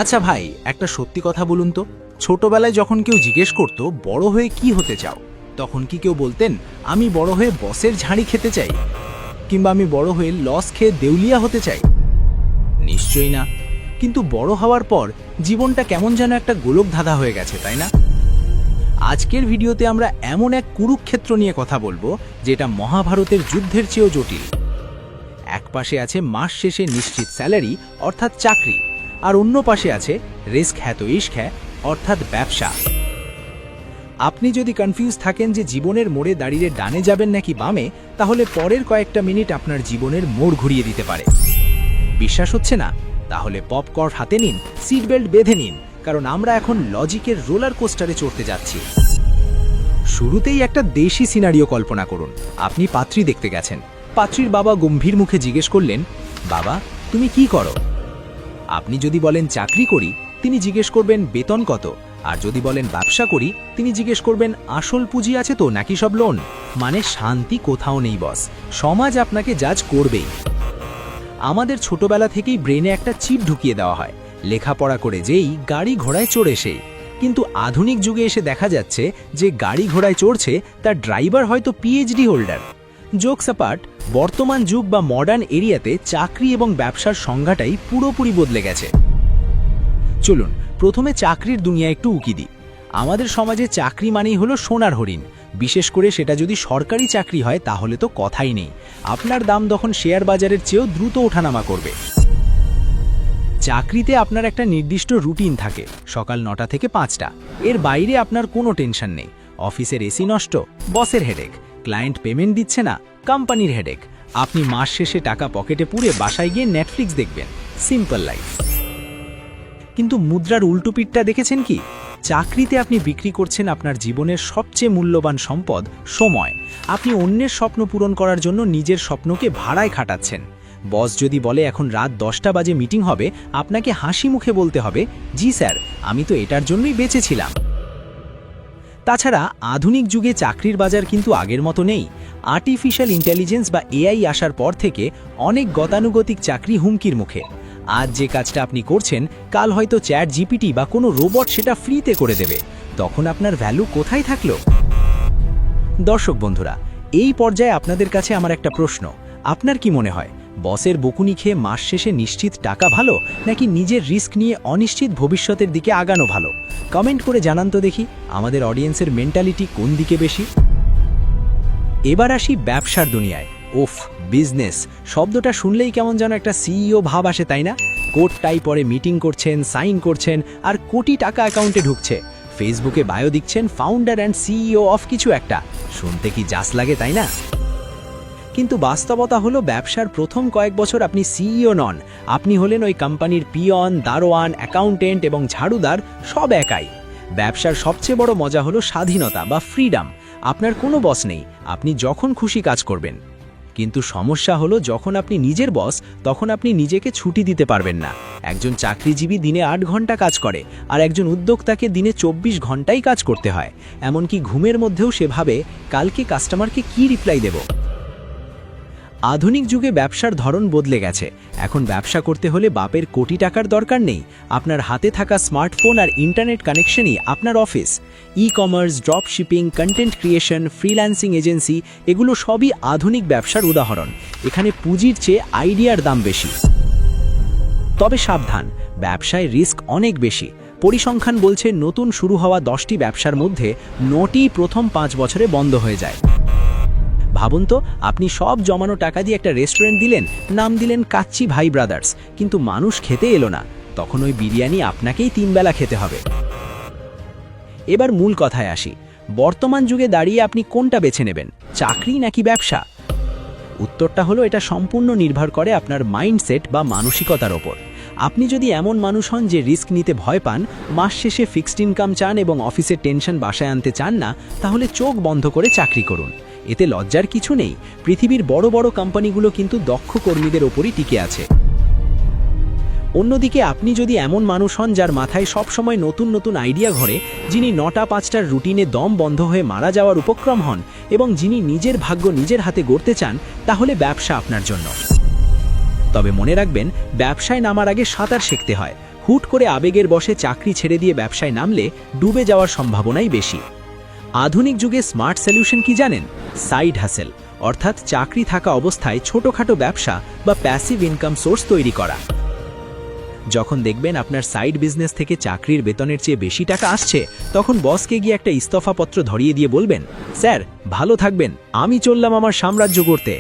আচ্ছা ভাই, একটা সত্যি কথা বলুন তো, ছোটবেলায় যখন কেউ জিজ্ঞেস করত বড় হয়ে কি হতে চাও, তখন কি কেউ বলতেন আমি বড় হয়ে বসের ঝাড়ি খেতে চাই, কিংবা আমি বড় হয়ে লস খেয়ে দেউলিয়া হতে চাই? নিশ্চয়ই না। কিন্তু বড় হওয়ার পর জীবনটা কেমন যেন একটা গোলক ধাঁধা হয়ে গেছে, তাই না? আজকের ভিডিওতে আমরা এমন এক কুরুক্ষেত্র নিয়ে কথা বলবো যেটা মহাভারতের যুদ্ধের চেয়েও জটিল। এক পাশে আছে মাস শেষে নিশ্চিত স্যালারি অর্থাৎ চাকরি, আর অন্য পাশে আছে রিস্ক হ্যাঁ তো ইশক হ্যাঁ অর্থাৎ ব্যবসা। আপনি যদি কনফিউজ থাকেন যে জীবনের মোড়ে দাঁড়িয়ে ডানে যাবেন নাকি বামে, তাহলে পরের কয়েকটা মিনিট আপনার জীবনের মোড় ঘুরিয়ে দিতে পারে। বিশ্বাস হচ্ছে না? তাহলে পপকর্ন হাতে নিন, সিট বেল্ট বেঁধে নিন, কারণ আমরা এখন লজিকের রোলার কোস্টারে চড়তে যাচ্ছি। শুরুতেই একটা দেশি সিনারিও কল্পনা করুন। আপনি পাত্রী দেখতে গেছেন। পাত্রীর বাবা গম্ভীর মুখে জিজ্ঞেস করলেন, বাবা তুমি কি করো? আপনি যদি বলেন চাকরি করি, তিনি জিজ্ঞেস করবেন বেতন কত, আর যদি বলেন ব্যবসা করি, তিনি জিজ্ঞেস করবেন আসল পুঁজি আছে তো নাকি সব লোন। মানে শান্তি কোথাও নেই বস, সমাজ আপনাকে জাজ করবেই। আমাদের ছোটবেলা থেকেই ব্রেনে একটা চিপ ঢুকিয়ে দেওয়া হয়, লেখাপড়া করে যেই গাড়ি ঘোড়ায় চড়ে সেই। কিন্তু আধুনিক যুগে এসে দেখা যাচ্ছে যে গাড়ি ঘোড়ায় চড়ছে তার ড্রাইভার হয়তো পিএইচডি হোল্ডার। জোকস অ্যাপার্ট, বর্তমান যুগ বা মডার্ন এরিয়াতে চাকরি এবং ব্যবসার সংজ্ঞাটাই পুরোপুরি বদলে গেছে। চলুন প্রথমে চাকরির দুনিয়া একটু উকি দিই। আমাদের সমাজে চাকরি মানেই হলো সোনার হরিণ, বিশেষ করে সেটা যদি সরকারি চাকরি হয় তাহলে তো কথাই নেই। আপনার দাম তখন শেয়ার বাজারের চেয়েও দ্রুত ওঠানামা করবে। চাকরিতে আপনার একটা নির্দিষ্ট রুটিন থাকে, সকাল 9টা থেকে 5টা। এর বাইরে আপনার কোনো টেনশন নেই। অফিসের এসি নষ্ট, বসের হেডেক, ক্লায়েন্ট পেমেন্ট দিচ্ছে না, কোম্পানির হেডেক। আপনি মাস শেষে টাকা পকেটে পুরে বাসায় গিয়ে নেটফ্লিক্স দেখবেন। Simple life. কিন্তু মুদ্রার উল্টো পিঠটা দেখেছেন কি? চাকরিতে আপনি বিক্রি করছেন আপনার জীবনের সবচেয়ে মূল্যবান সম্পদ, সময়। আপনি অন্যের স্বপ্ন পূরণ করার জন্য নিজের স্বপ্নকে ভাড়ায় খাটাচ্ছেন। বস যদি বলে এখন রাত 10টা বাজে মিটিং হবে, আপনাকে হাসি মুখে বলতে হবে, জি স্যার, আমি তো এটার জন্যই বেঁচেছিলাম। তাছাড়া আধুনিক যুগে চাকরির বাজার কিন্তু আগের মতো নেই। আর্টিফিশিয়াল ইন্টেলিজেন্স বা এআই আসার পর থেকে অনেক গতানুগতিক চাকরি হুমকির মুখে। আজ যে কাজটা আপনি করছেন, কাল হয়তো চ্যাট জিপিটি বা কোনো রোবট সেটা ফ্রিতে করে দেবে। তখন আপনার ভ্যালু কোথায় থাকলো? দর্শক বন্ধুরা, এই পর্যায়ে আপনাদের কাছে আমার একটা প্রশ্ন। আপনার কি মনে হয়, বসের বকুনি খেয়ে মাস শেষে নিশ্চিত টাকা ভালো, নাকি নিজের রিস্ক নিয়ে অনিশ্চিত ভবিষ্যতের দিকে আগানো ভালো? কমেন্ট করে জানান তো দেখি আমাদের অডিয়েন্সের মেন্টালিটি কোন দিকে বেশি। এবার আসি ব্যবসার দুনিয়ায়। ওফ, বিজনেস শব্দটা শুনলেই কেমন যেন একটা সিইও ভাব আসে, তাই না? কোট টাই পরে মিটিং করছেন, সাইন করছেন, আর কোটি টাকা অ্যাকাউন্টে ঢুকছে। ফেসবুকে বায়ো দিচ্ছেন ফাউন্ডার অ্যান্ড সিইও অফ কিছু একটা। শুনতে কি জাস লাগে, তাই না? কিন্তু বাস্তবতা হলো ব্যবসার প্রথম কয়েক বছর আপনি সিইও নন। আপনি হলেন ওই কোম্পানির পিয়ন, দারোয়ান, অ্যাকাউন্টেন্ট এবং ঝাড়ুদার, সব একাই। ব্যবসার সবচেয়ে বড় মজা হলো স্বাধীনতা বা ফ্রিডম। আপনার কোনো বস নেই, আপনি যখন খুশি কাজ করবেন। কিন্তু সমস্যা হলো যখন আপনি নিজের বস, তখন আপনি নিজেকে ছুটি দিতে পারবেন না। একজন চাকরিজীবী দিনে 8 ঘন্টা কাজ করে, আর একজন উদ্যোক্তাকে দিনে 24 ঘন্টাই কাজ করতে হয়। এমনকি ঘুমের মধ্যেও সে ভাবে কালকে কাস্টমারকে কি রিপ্লাই দেব। আধুনিক যুগে ব্যবসার ধরন বদলে গেছে। এখন ব্যবসা করতে হলে বাপের কোটি টাকার দরকার নেই। আপনার হাতে থাকা স্মার্টফোন আর ইন্টারনেট কানেকশনই আপনার office. E commerce, drop shipping, content creation, freelancing agency, এগুলো সবই আধুনিক ব্যবসার উদাহরণ। এখানে পুঁজির চেয়ে আইডিয়ার দাম বেশি। তবে সাবধান, ব্যবসায় রিস্ক অনেক বেশি। পরিসংখ্যান বলছে নতুন শুরু হওয়া 10টি ব্যবসার মধ্যে 9টি প্রথম 5 বছরে বন্ধ হয়ে যায়। ভাবুন তো, আপনি সব জমানো টাকা দিয়ে একটা রেস্টুরেন্ট দিলেন, নাম দিলেন কাচ্চি ভাই ব্রাদার্স, কিন্তু মানুষ খেতে এলো না। তখন ওই বিরিয়ানি আপনাকেই 3 বেলা খেতে হবে। এবার মূল কথায় আসি। বর্তমান যুগে দাঁড়িয়ে আপনি কোনটা বেছে নেবেন, চাকরি নাকি ব্যবসা? উত্তরটা হলো এটা সম্পূর্ণ নির্ভর করে আপনার মাইন্ডসেট বা মানসিকতার ওপর। আপনি যদি এমন মানুষ হন যে রিস্ক নিতে ভয় পান, মাস শেষে ফিক্সড ইনকাম চান এবং অফিসের টেনশন বাসায় আনতে চান না, তাহলে চোখ বন্ধ করে চাকরি করুন। এতে লজ্জার কিছু নেই। পৃথিবীর বড় বড় কোম্পানিগুলো কিন্তু দক্ষ কর্মীদের ওপরই টিকে আছে। অন্যদিকে আপনি যদি এমন মানুষ হন যার মাথায় সবসময় নতুন নতুন আইডিয়া ঘোরে, যিনি 9টা 5টার রুটিনে দম বন্ধ হয়ে মারা যাওয়ার উপক্রম হন, এবং যিনি নিজের ভাগ্য নিজের হাতে গড়তে চান, তাহলে ব্যবসা আপনার জন্য। তবে মনে রাখবেন, ব্যবসায় নামার আগে সাঁতার শিখতে হয়। হুট করে আবেগের বশে চাকরি ছেড়ে দিয়ে ব্যবসায় নামলে ডুবে যাওয়ার সম্ভাবনাই বেশি। আধুনিক যুগে স্মার্ট সলিউশন কি জানেন? সাইড হাসেল, অর্থাৎ চাকরি থাকা অবস্থায় ছোটখাটো ব্যবসা বা প্যাসিভ ইনকাম সোর্স তৈরি করা। যখন দেখবেন আপনার সাইড বিজনেস থেকে চাকরির বেতনের চেয়ে বেশি টাকা আসছে, তখন বসকে গিয়ে একটা ইস্তফাপত্র ধরিয়ে দিয়ে বলবেন, স্যার ভালো থাকবেন, আমি চললাম আমার সাম্রাজ্য করতে।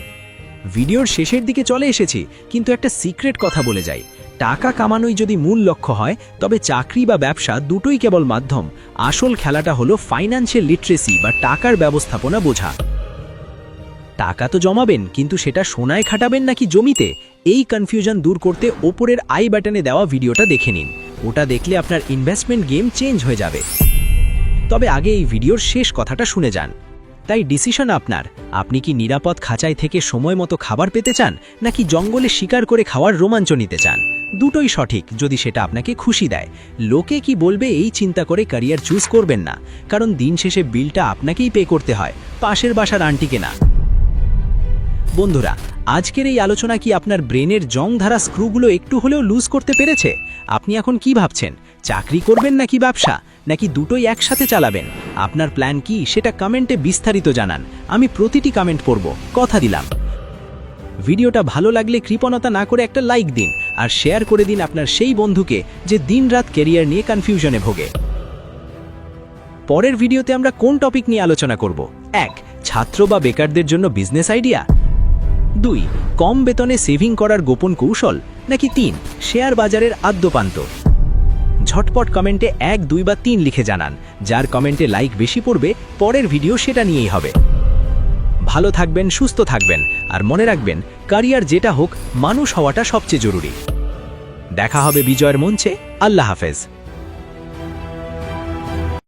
ভিডিওর শেষের দিকে চলে এসেছি, কিন্তু একটা সিক্রেট কথা বলে যাই। টাকা কামানোই যদি মূল লক্ষ্য হয়, তবে চাকরি বা ব্যবসা দুটোই কেবল মাধ্যম। আসল খেলাটা হলো ফাইন্যান্সিয়াল লিটারেসি বা টাকার ব্যবস্থাপনা বোঝা। টাকা তো জমাবেন, কিন্তু সেটা সোনায় খাটাবেন নাকি জমিতে, এই কনফিউশন দূর করতে ওপরের আই বাটনে দেওয়া ভিডিওটা দেখে নিন। ওটা দেখলে আপনার ইনভেস্টমেন্ট গেম চেঞ্জ হয়ে যাবে। তবে আগে এই ভিডিওর শেষ কথাটা শুনে যান। তাই ডিসিশন আপনার। আপনি কি নিরাপদ খাঁচায় থেকে সময় মতো খাবার পেতে চান, নাকি জঙ্গলে শিকার করে খাওয়ার রোমাঞ্চ নিতে চান? দুটোই সঠিক, যদি সেটা আপনাকে খুশি দেয়। লোকে কি বলবে এই চিন্তা করে ক্যারিয়ার চুজ করবেন না, কারণ দিন শেষে বিলটা আপনাকেই পে করতে হয়, পাশের বাসার আন্টিকে না। বন্ধুরা, আজকের এই আলোচনা কি আপনার ব্রেনের জং ধারা স্ক্রুগুলো একটু হলেও লুজ করতে পেরেছে? আপনি এখন কি ভাবছেন, চাকরি করবেন নাকি ব্যবসা, নাকি দুটোই একসাথে চালাবেন? আপনার প্ল্যান কি সেটা কমেন্টে বিস্তারিত জানান। আমি প্রতিটি কমেন্ট পড়ব, কথা দিলাম। ভিডিওটা ভালো লাগলে কৃপণতা না করে একটা লাইক দিন, আর শেয়ার করে দিন আপনার সেই বন্ধুকে যে দিনরাত ক্যারিয়ার নিয়ে কনফিউশনে ভোগে। পরের ভিডিওতে আমরা কোন টপিক নিয়ে আলোচনা করব? 1. ছাত্র বা বেকারদের জন্য বিজনেস আইডিয়া। 2. কম বেতনে সেভিং করার গোপন কৌশল, নাকি 3. শেয়ার বাজারের আদ্যপান্ত। ঝটপট কমেন্টে 1, 2 বা 3 লিখে জানান। যার কমেন্টে লাইক বেশি পড়বে, পরের ভিডিও সেটা নিয়েই হবে। ভালো থাকবেন, সুস্থ থাকবেন, আর মনে রাখবেন, ক্যারিয়ার যেটা হোক, মানুষ হওয়াটা সবচেয়ে জরুরি। দেখা হবে বিজয়ের মঞ্চে। আল্লাহ হাফেজ।